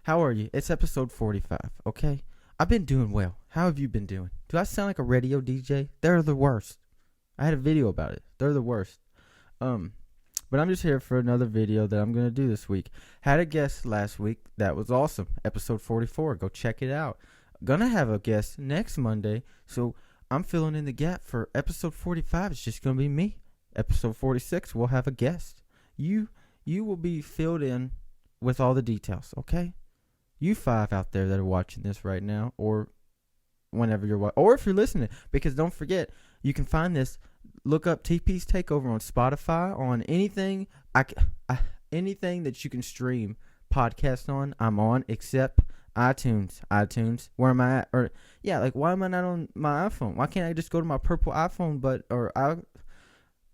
How are you? It's episode 45, okay? I've been doing well. How have you been doing? Do I sound like a radio DJ? They're the worst. I had a video about it. They're the worst. But I'm just here for another video that I'm going to do this week. Had a guest last week. That was awesome. Episode 44. Go check it out. Gonna have a guest next Monday. So I'm filling in the gap for episode 45. It's just going to be me. Episode 46, we'll have a guest. You will be filled in with all the details, okay? You 5 out there that are watching this right now, or whenever you're watching, or if you're listening, because don't forget, you can find this. Look up TP's Takeover on Spotify, on anything, anything that you can stream podcast on. I'm on, except iTunes. Where am I at? Or why am I not on my iPhone? Why can't I just go to my purple iPhone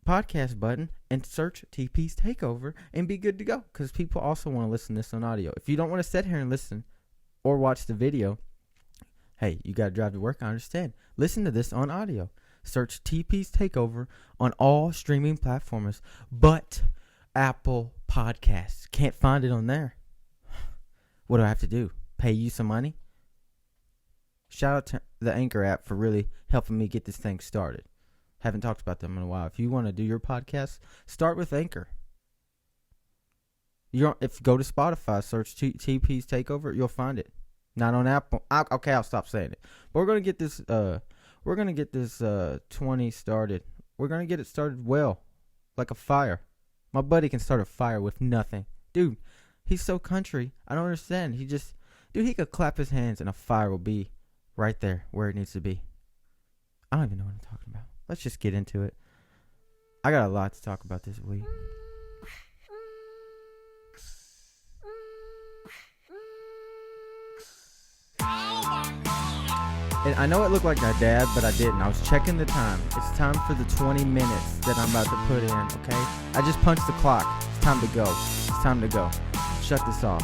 podcast button and search TP's Takeover and be good to go? Because people also want to listen to this on audio. If you don't want to sit here and listen or watch the video, hey, you got to drive to work. I understand. Listen to this on audio. Search TP's Takeover on all streaming platforms but Apple Podcasts. Can't find it on there. What do I have to do? Pay you some money? Shout out to the Anchor app for really helping me get this thing started. Haven't talked about them in a while. If you want to do your podcast, start with Anchor. If you go to Spotify, search TP's Takeover, you'll find it. Not on Apple. Okay, I'll stop saying it. But we're gonna get this. We're gonna get this 20 started. We're gonna get it started well, like a fire. My buddy can start a fire with nothing, dude. He's so country. I don't understand. He could clap his hands and a fire will be right there where it needs to be. I don't even know what I'm talking about. Let's just get into it. I got a lot to talk about this week. And I know it looked like my dad, but I didn't. I was checking the time. It's time for the 20 minutes that I'm about to put in, okay? I just punched the clock. It's time to go. It's time to go. Shut this off,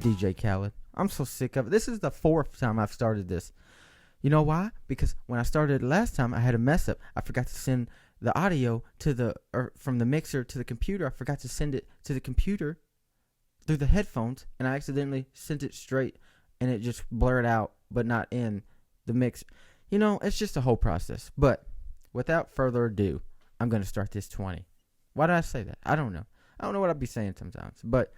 DJ Khaled. I'm so sick of it. This is the 4th time I've started this. You know why? Because when I started last time, I had a mess up. I forgot to send the audio from the mixer to the computer. I forgot to send it to the computer through the headphones, and I accidentally sent it straight, and it just blurred out, but not in the mix. You know, it's just a whole process. But without further ado, I'm going to start this 20. Why did I say that? I don't know. I don't know what I'd be saying sometimes. But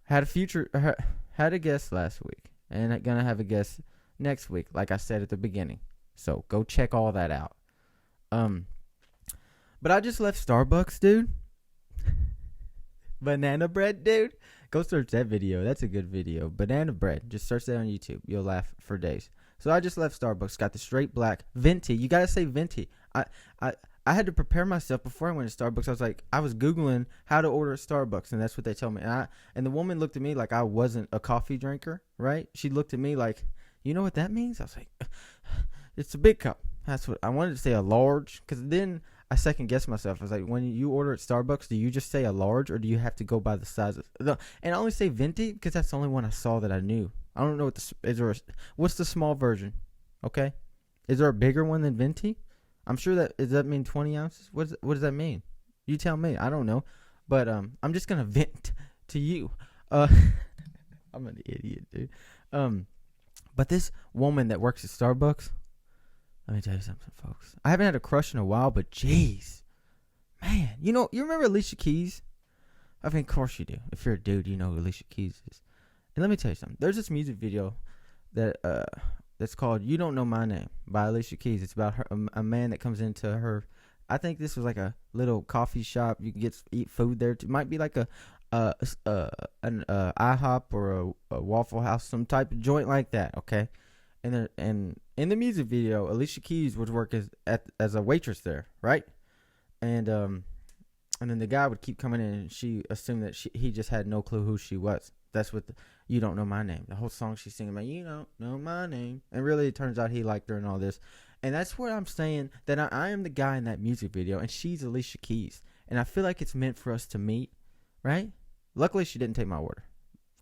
had a guest last week, and I'm going to have a guest next week, like I said at the beginning. So go check all that out. But I just left Starbucks, dude. Banana bread, dude. Go search that video. That's a good video. Banana bread. Just search that on YouTube. You'll laugh for days. So I just left Starbucks. Got the straight black venti. You gotta say venti. I had to prepare myself before I went to Starbucks. I was Googling how to order at Starbucks, and that's what they told me. And the woman looked at me like I wasn't a coffee drinker, right? She looked at me like, you know what that means? I was like, it's a big cup. That's what I wanted to say, a large, because then I second guessed myself. I was like, when you order at Starbucks, do you just say a large, or do you have to go by the size of and I only say venti because that's the only one I saw that I knew. I don't know what's the small version? Okay, is there a bigger one than venti? I'm sure does that mean 20 ounces? What does that mean? You tell me. I don't know, but I'm just gonna vent to you. I'm an idiot, dude. But this woman that works at Starbucks, let me tell you something, folks. I haven't had a crush in a while, but jeez, man, you remember Alicia Keys? I mean, of course you do. If you're a dude, you know who Alicia Keys is. And let me tell you something. There's this music video that's called "You Don't Know My Name" by Alicia Keys. It's about a man that comes into her. I think this was like a little coffee shop. You can eat food there. It might be like an IHOP or a Waffle House, some type of joint like that. Okay, and in the music video, Alicia Keys would work as a waitress there, right? And then the guy would keep coming in, and she assumed that he just had no clue who she was. That's what "You Don't Know My Name." The whole song she's singing about, "You don't know my name," and really it turns out he liked her and all this. And that's what I'm saying, that I am the guy in that music video, and she's Alicia Keys, and I feel like it's meant for us to meet, right? Luckily, she didn't take my order,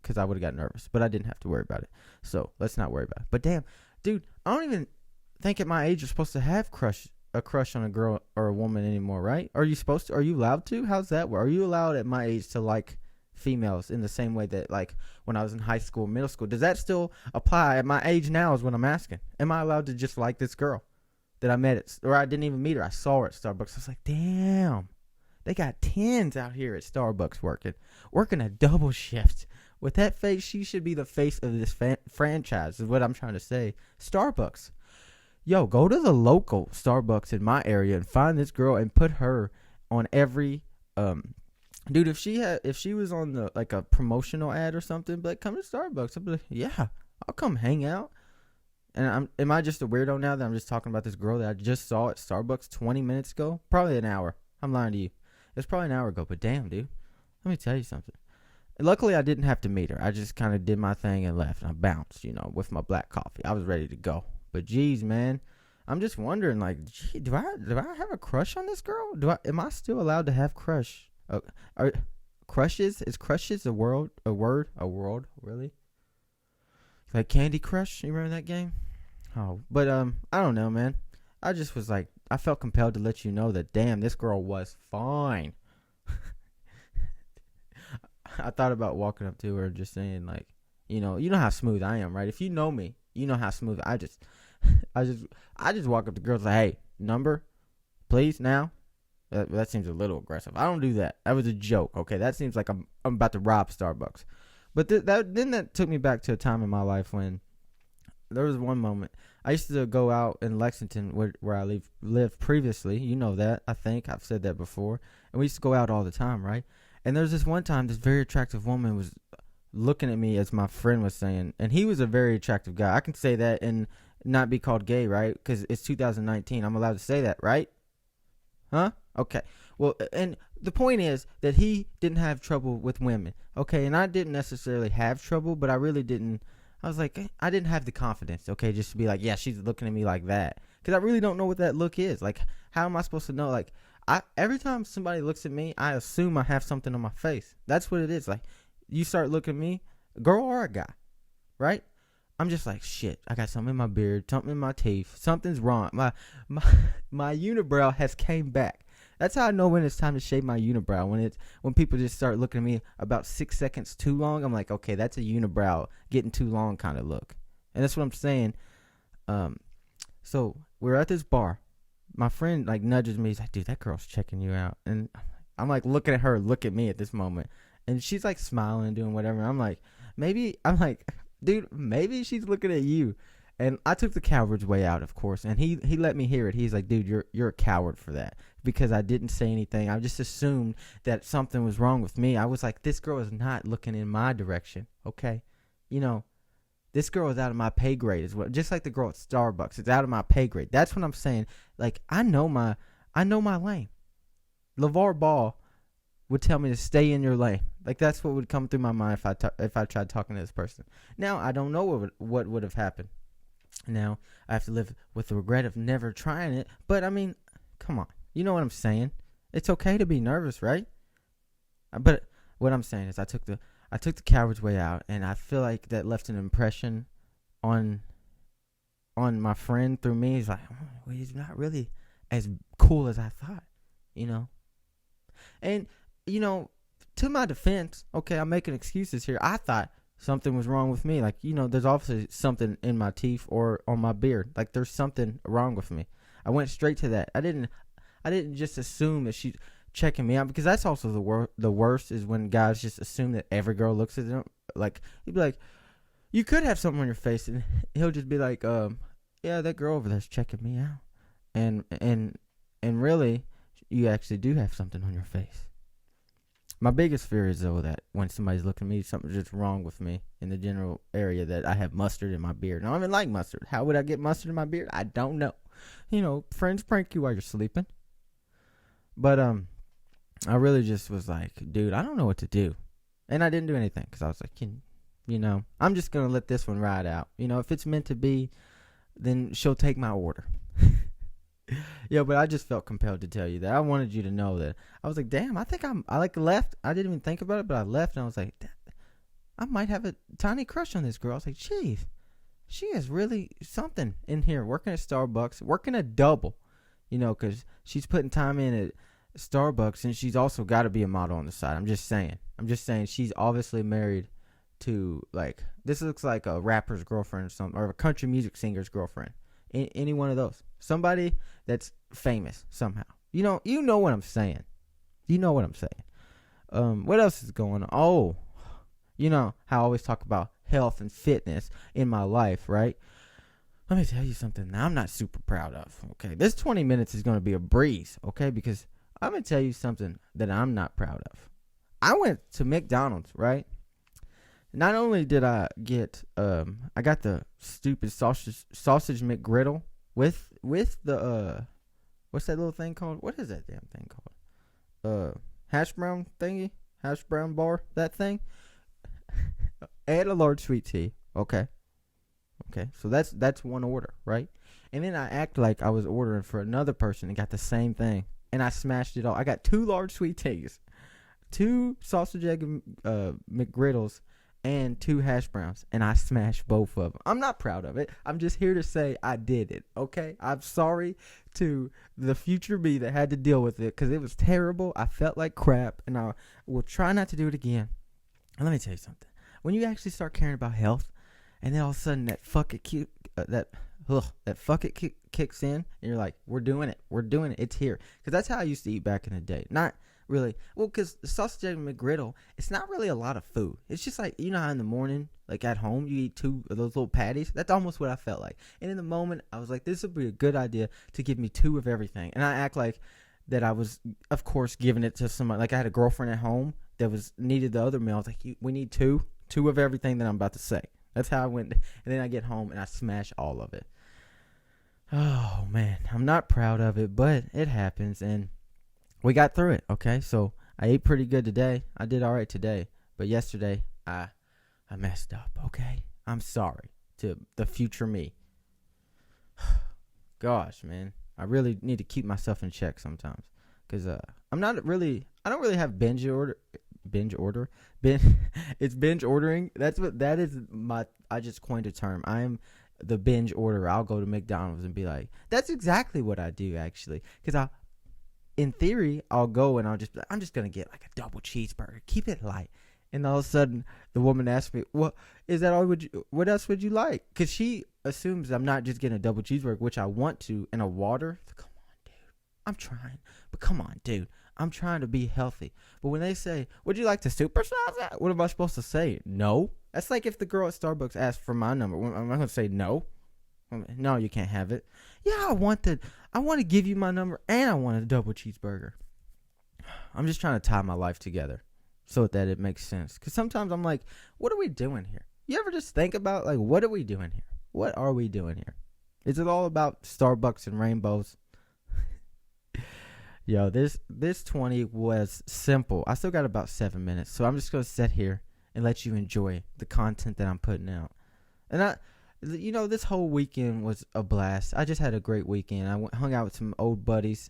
because I would have got nervous, but I didn't have to worry about it. So let's not worry about it. But damn, dude, I don't even think at my age you're supposed to have a crush on a girl or a woman anymore, right? Are you supposed to? Are you allowed to? How's that work? Are you allowed at my age to like females in the same way that, like, when I was in high school, middle school? Does that still apply at my age now is what I'm asking. Am I allowed to just like this girl that I met at, or I didn't even meet her, I saw her at Starbucks? I was like, damn, they got 10s out here at Starbucks working a double shift. With that face, she should be the face of this franchise, is what I'm trying to say. Starbucks. Yo, go to the local Starbucks in my area and find this girl and put her on every dude, if she was on the, like, a promotional ad or something, but like, come to Starbucks, I'd be like, yeah, I'll come hang out. And am I just a weirdo now that I'm just talking about this girl that I just saw at Starbucks 20 minutes ago? Probably an hour. I'm lying to you. It's probably an hour ago, but damn, dude. Let me tell you something. Luckily, I didn't have to meet her. I just kind of did my thing and left, and I bounced, with my black coffee. I was ready to go. But geez, man, I'm just wondering, like, gee, do I have a crush on this girl? Am I still allowed to have crush? Are crushes? Is crushes a word? Really? Like Candy Crush? You remember that game? Oh, but I don't know, man. I just was like, I felt compelled to let you know that, damn, this girl was fine. I thought about walking up to her and just saying, like, you know how smooth I am, right? If you know me, you know how smooth I just walk up to girls like, hey, number, please, now. That seems a little aggressive. I don't do that. That was a joke. Okay, that seems like I'm about to rob Starbucks. But that took me back to a time in my life when there was one moment. I used to go out in Lexington where I lived previously. You know that. I think I've said that before. And we used to go out all the time, right? And there was this one time this very attractive woman was looking at me, as my friend was saying, and he was a very attractive guy. I can say that and not be called gay, right? Because it's 2019. I'm allowed to say that, right? Huh? Okay. Well, and the point is that he didn't have trouble with women, okay? And I didn't necessarily have trouble, but I really didn't. I was like, I didn't have the confidence, okay, just to be like, yeah, she's looking at me like that. Because I really don't know what that look is. Like, how am I supposed to know? Like, every time somebody looks at me, I assume I have something on my face. That's what it is. Like, you start looking at me, girl or a guy, right? I'm just like, shit, I got something in my beard, something in my teeth, something's wrong. My unibrow has came back. That's how I know when it's time to shave my unibrow. When people just start looking at me about 6 seconds too long, I'm like, okay, that's a unibrow getting too long kind of look. And that's what I'm saying. So we're at this bar. My friend like nudges me. He's like, dude, that girl's checking you out. And I'm like looking at her, look at me at this moment. And she's like smiling, doing whatever. I'm like, dude, maybe she's looking at you. And I took the coward's way out, of course. And he let me hear it. He's like, dude, you're a coward for that. Because I didn't say anything. I just assumed that something was wrong with me. I was like, this girl is not looking in my direction. Okay. This girl is out of my pay grade as well. Just like the girl at Starbucks. It's out of my pay grade. That's what I'm saying. Like, I know my lane. LeVar Ball would tell me to stay in your lane. Like, that's what would come through my mind if I tried talking to this person. Now, I don't know what would have happened. Now, I have to live with the regret of never trying it. But, I mean, come on. You know what I'm saying? It's okay to be nervous, right? But what I'm saying is I took the coward's way out, and I feel like that left an impression on my friend through me. He's like, well, he's not really as cool as I thought, And, to my defense, okay, I'm making excuses here. I thought something was wrong with me. Like, there's obviously something in my teeth or on my beard. Like, there's something wrong with me. I went straight to that. I didn't just assume that she's checking me out, because that's also the worst is when guys just assume that every girl looks at them. Like, he'd be like, you could have something on your face, and he'll just be like, yeah, that girl over there's checking me out. And really, you actually do have something on your face. My biggest fear is, though, that when somebody's looking at me, something's just wrong with me in the general area, that I have mustard in my beard. And I don't even like mustard. How would I get mustard in my beard? I don't know. Friends prank you while you're sleeping. But I really just was like, dude, I don't know what to do. And I didn't do anything because I was like, I'm just going to let this one ride out. If it's meant to be, then she'll take my order. Yeah, but I just felt compelled to tell you that. I wanted you to know that. I was like, damn, I left. I didn't even think about it, but I left, and I was like, I might have a tiny crush on this girl. I was like, geez, she is really something in here, working at Starbucks, working a double, because she's putting time in at Starbucks, and she's also got to be a model on the side. I'm just saying she's obviously married to, like, this looks like a rapper's girlfriend or something, or a country music singer's girlfriend. Any one of those. Somebody that's famous somehow. You know what I'm saying. You know what I'm saying. What else is going on? Oh, you know how I always talk about health and fitness in my life, right? Let me tell you something that I'm not super proud of, okay? This 20 minutes is going to be a breeze, okay? Because I'm going to tell you something that I'm not proud of. I went to McDonald's, right? Not only did I get, I got the stupid sausage McGriddle with the, what's that little thing called? What is that damn thing called? Hash brown thingy? Hash brown bar? That thing? And a large sweet tea, okay? Okay, so that's one order, right? And then I act like I was ordering for another person and got the same thing. And I smashed it all. I got 2 large sweet teas, 2 sausage egg McGriddles, and 2 hash browns. And I smashed both of them. I'm not proud of it. I'm just here to say I did it, okay? I'm sorry to the future me that had to deal with it because it was terrible. I felt like crap, and I will try not to do it again. And let me tell you something. When you actually start caring about health, and then all of a sudden that fuck it kicks in, and you're like, we're doing it, it's here. Because that's how I used to eat back in the day. Not really, well, because the sausage egg McGriddle, it's not really a lot of food. It's just like, you know how in the morning, like at home, you eat 2 of those little patties? That's almost what I felt like. And in the moment, I was like, this would be a good idea to give me 2 of everything. And I act like that I was, of course, giving it to somebody. Like I had a girlfriend at home that needed the other meal. I was like, we need 2 of everything that I'm about to say. That's how I went. And then I get home and I smash all of it. Oh, man. I'm not proud of it, but it happens. And we got through it, okay? So I ate pretty good today. I did all right today. But yesterday, I messed up, okay? I'm sorry to the future me. Gosh, man. I really need to keep myself in check sometimes. Because I don't really have binge order. It's binge ordering. I just coined a term. I am the binge orderer. I'll go to McDonald's and be like, that's exactly what I do actually. Because in theory, I'll go and I'm just gonna get like a double cheeseburger. Keep it light. And all of a sudden, the woman asks me, "What is that? What else would you like?" Because she assumes I'm not just getting a double cheeseburger, which I want to, and a water. Come on, dude. I'm trying, but come on, dude. I'm trying to be healthy. But when they say, would you like to supersize that? What am I supposed to say? No. That's like if the girl at Starbucks asked for my number. Am I going to say no? No, you can't have it. Yeah, I want to give you my number, and I want a double cheeseburger. I'm just trying to tie my life together so that it makes sense. Because sometimes I'm like, what are we doing here? You ever just think about, like, what are we doing here? What are we doing here? Is it all about Starbucks and rainbows? Yo, this 20 was simple. I still got about 7 minutes, so I'm just going to sit here and let you enjoy the content that I'm putting out. And this whole weekend was a blast. I just had a great weekend. I hung out with some old buddies.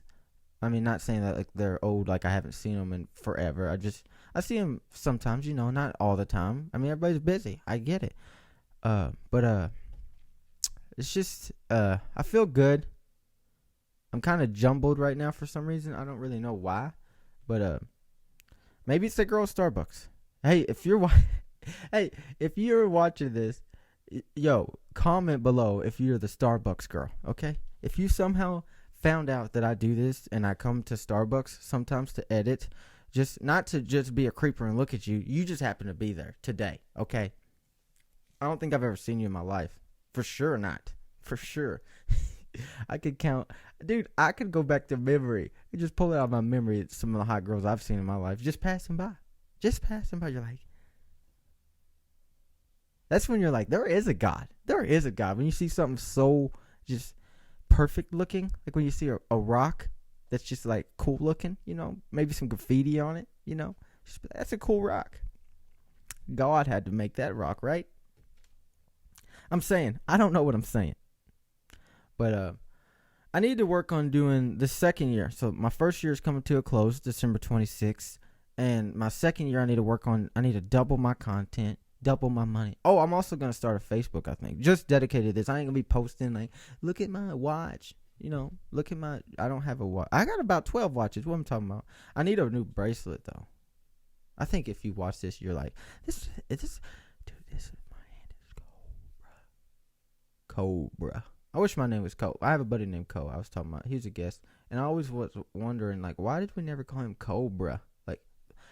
I mean, not saying that like they're old, like I haven't seen them in forever. I see them sometimes, not all the time. I mean, everybody's busy. I get it. But it's just, I feel good. I'm kind of jumbled right now for some reason. I don't really know why, but maybe it's the girl at Starbucks. Hey, if you're watching this, yo, comment below if you're the Starbucks girl, okay? If you somehow found out that I do this and I come to Starbucks sometimes to edit, just not to just be a creeper and look at you, you just happen to be there today, okay? I don't think I've ever seen you in my life. For sure not. For sure. I could count. Dude, I could go back to memory. I just pull it out of my memory some of the hot girls I've seen in my life. Just passing by. You're like. That's when you're like, there is a God. There is a God. When you see something so just perfect looking. Like when you see a rock that's just like cool looking. Maybe some graffiti on it. That's a cool rock. God had to make that rock, right? I'm saying. I don't know what I'm saying. But I need to work on doing the second year. So my first year is coming to a close, December 26th. And my second year, I need to double my content, double my money. Oh, I'm also going to start a Facebook, I think. Just dedicated to this. I ain't going to be posting like, look at my watch. Look at my. I don't have a watch. I got about 12 watches. What I'm talking about. I need a new bracelet though. I think if you watch this, you're like, this. Dude, this my hand is Cobra. I wish my name was Cole. I have a buddy named Cole. I was talking about. He was a guest, and I always was wondering like, why did we never call him Cobra? Like,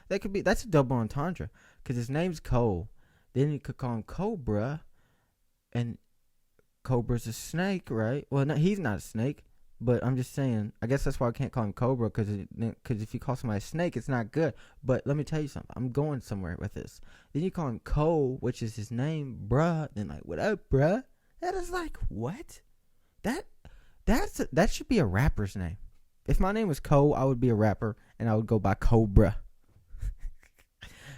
that's a double entendre because his name's Cole. Then you could call him Cobra, and Cobra's a snake, right? Well, no, he's not a snake, but I'm just saying. I guess that's why I can't call him Cobra because if you call somebody a snake, it's not good. But let me tell you something. I'm going somewhere with this. Then you call him Cole, which is his name, bruh. Then like, what up, bruh? That is like what? That should be a rapper's name. If my name was Cole, I would be a rapper, and I would go by Cobra.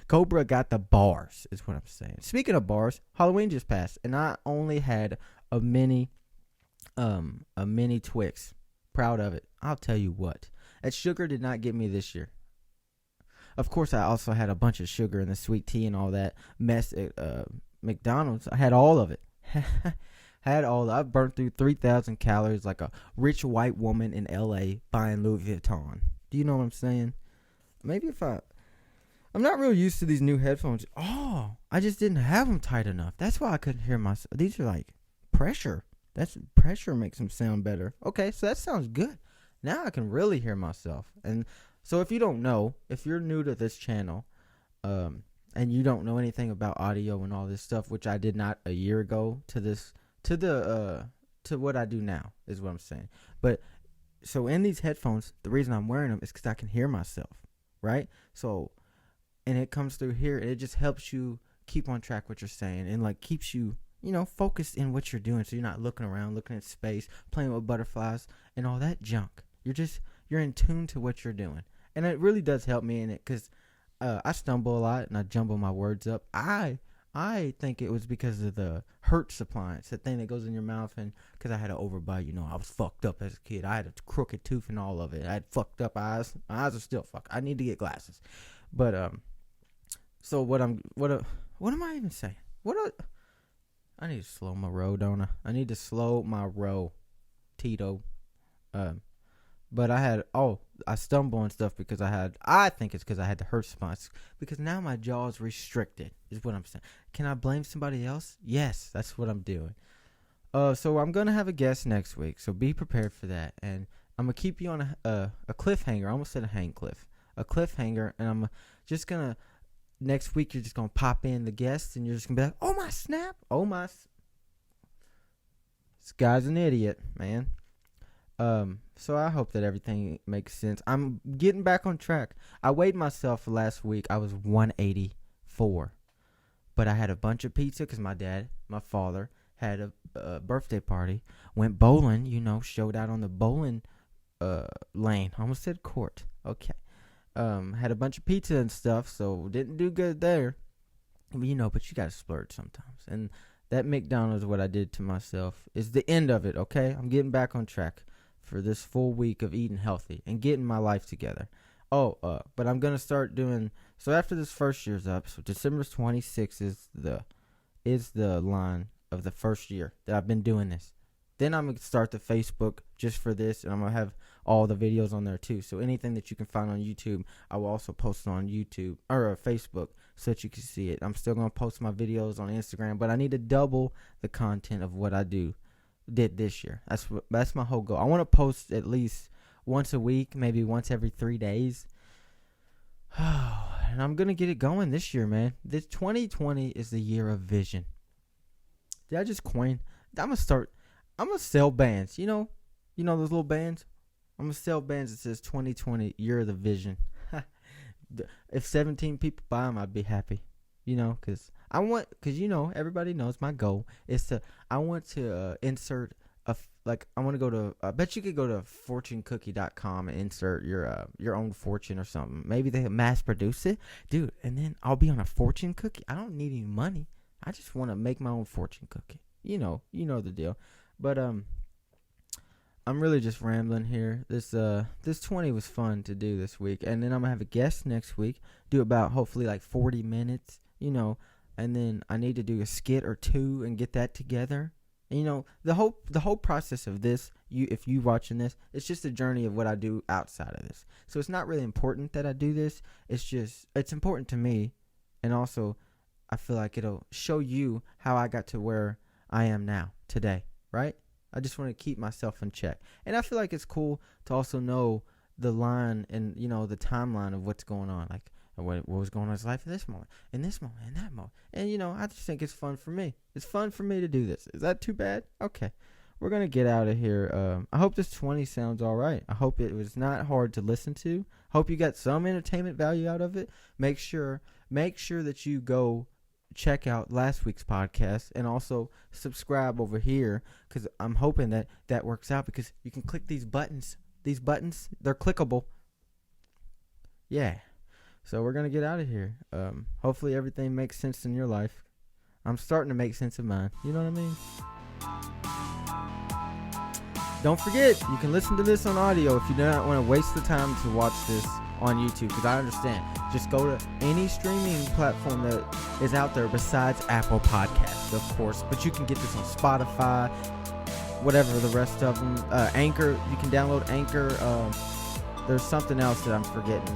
Cobra got the bars, is what I'm saying. Speaking of bars, Halloween just passed, and I only had a mini Twix. Proud of it. I'll tell you what. That sugar did not get me this year. Of course, I also had a bunch of sugar in the sweet tea and all that mess at McDonald's. I had all of it. I burnt through 3,000 calories like a rich white woman in L.A. buying Louis Vuitton. Do you know what I'm saying? Maybe I'm not real used to these new headphones. Oh, I just didn't have them tight enough. That's why I couldn't hear myself. These are like pressure. That's pressure makes them sound better. Okay, so that sounds good. Now I can really hear myself. And so if you don't know, if you're new to this channel, and you don't know anything about audio and all this stuff, which I did not a year ago to what I do now, is what I'm saying. But so in these headphones, the reason I'm wearing them is because I can hear myself, right? So, and it comes through here, and it just helps you keep on track what you're saying, and like keeps you, focused in what you're doing. So you're not looking around, looking at space, playing with butterflies and all that junk. You're in tune to what you're doing, and it really does help me in it because I stumble a lot and I jumble my words up. I think it was because of the Hertz appliance, the thing that goes in your mouth, and because I had an overbite. I was fucked up as a kid. I had a crooked tooth and all of it. I had fucked up eyes. My eyes are still fucked. I need to get glasses. But so what am I even saying? I need to slow my row, don't I? I need to slow my row, Tito. But I stumble and stuff because I think it's because I had the Hertz response. Because now my jaw is restricted, is what I'm saying. Can I blame somebody else? Yes, that's what I'm doing. So I'm going to have a guest next week, so be prepared for that. And I'm going to keep you on a cliffhanger. I almost said a hang cliff. A cliffhanger, and I'm just going to, next week you're just going to pop in the guest, and you're just going to be like, oh my snap, this guy's an idiot, man. So I hope that everything makes sense. I'm getting back on track. I weighed myself last week. I was 184, but I had a bunch of pizza because my father had a birthday party, went bowling, showed out on the bowling lane. I almost said court. Okay. Had a bunch of pizza and stuff, so didn't do good there. But you gotta splurge sometimes. And that McDonald's, what I did to myself, is the end of it, okay? I'm getting back on track for this full week of eating healthy and getting my life together. But I'm gonna start doing, so after this first year's up, so December 26th is the line of the first year that I've been doing this. Then I'm gonna start the Facebook just for this, and I'm gonna have all the videos on there too. So anything that you can find on YouTube, I will also post on YouTube or Facebook so that you can see it. I'm still gonna post my videos on Instagram, but I need to double the content of what I did this year. That's my whole goal. I want to post at least once a week, maybe once every 3 days. And I'm gonna get it going this year, man. This 2020 is the year of vision. Did I just coin? I'm gonna sell bands. You know those little bands? I'm gonna sell bands that says 2020, year of the vision. If 17 people buy them, I'd be happy. Because everybody knows my goal is I want to insert I want to go to, I bet you could go to fortunecookie.com and insert your own fortune or something. Maybe they mass produce it, dude, and then I'll be on a fortune cookie. I don't need any money. I just want to make my own fortune cookie. You know the deal. But I'm really just rambling here. This 20 was fun to do this week, and then I'm gonna have a guest next week. Do about hopefully like 40 minutes, and then I need to do a skit or two and get that together. And, the whole process of this, if you watching this, it's just a journey of what I do outside of this. So it's not really important that I do this. It's important to me, and also I feel like it'll show you how I got to where I am now today, right? I just want to keep myself in check. And I feel like it's cool to also know the line and, the timeline of what's going on. Like, what was going on in his life in this moment, in that moment. And, I just think it's fun for me. It's fun for me to do this. Is that too bad? Okay. We're going to get out of here. I hope this 20 sounds all right. I hope it was not hard to listen to. Hope you got some entertainment value out of it. Make sure that you go check out last week's podcast and also subscribe over here, because I'm hoping that works out, because you can click these buttons. These buttons, they're clickable. Yeah. So we're going to get out of here. Hopefully everything makes sense in your life. I'm starting to make sense of mine. You know what I mean? Don't forget, you can listen to this on audio if you do not want to waste the time to watch this on YouTube, because I understand. Just go to any streaming platform that is out there besides Apple Podcasts, of course. But you can get this on Spotify, whatever the rest of them. Anchor, you can download Anchor. There's something else that I'm forgetting.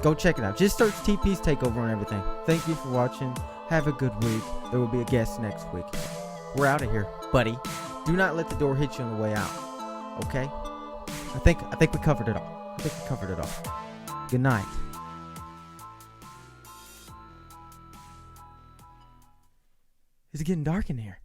Go check it out. Just search TP's Takeover and everything. Thank you for watching. Have a good week. There will be a guest next week. We're out of here, buddy. Do not let the door hit you on the way out. Okay? I think we covered it all. Good night. It's getting dark in here.